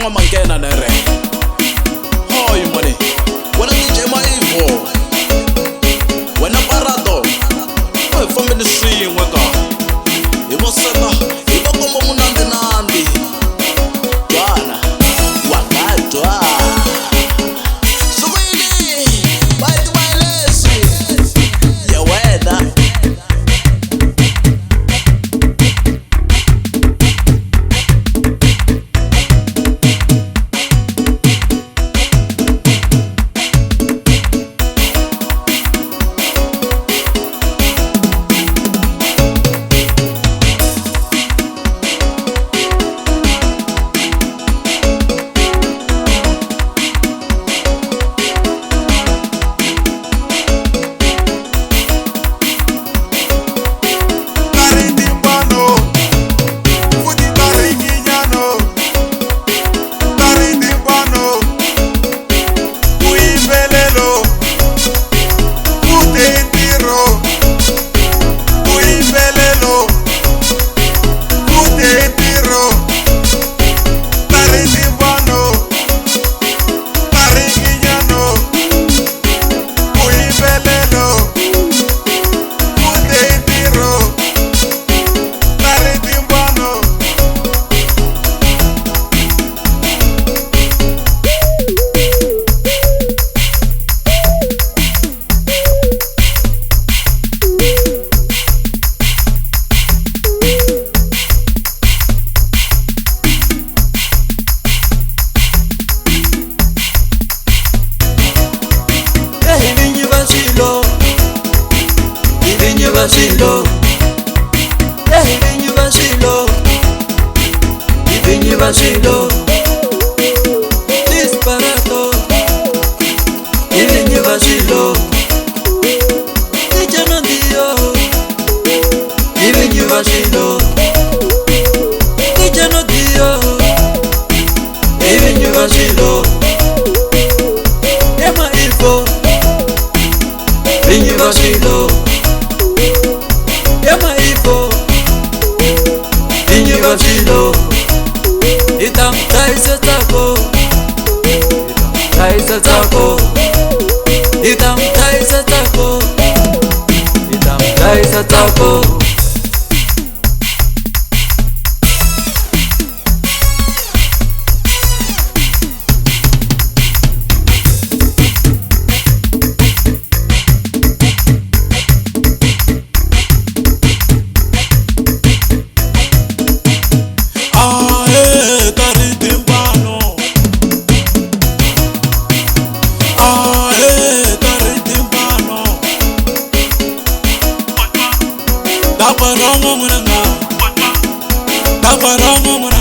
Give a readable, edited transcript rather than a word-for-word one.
Nangwa mangena nere Hoy money Wena DJ Maivo Wena Parado Oy family swing weka Ibo seta Ibo kombo munandi nandi Dwana Wakatwa Subili Baiti bailesi Ya weda Vacilo, Ibinyi vacilo, Ibinyi vacilo, Disparato, Ibinyi vacilo, Dice non Dio, Ibinyi vacilo, Dice non Dio, Ibinyi vacilo, Ema Ilfo, Ibinyi vacilo. Yama Ivo Ibinyi vacilo Itam taisa tako Taisa tako Itam taisa tako Itam taisa tako Takwa rongo muna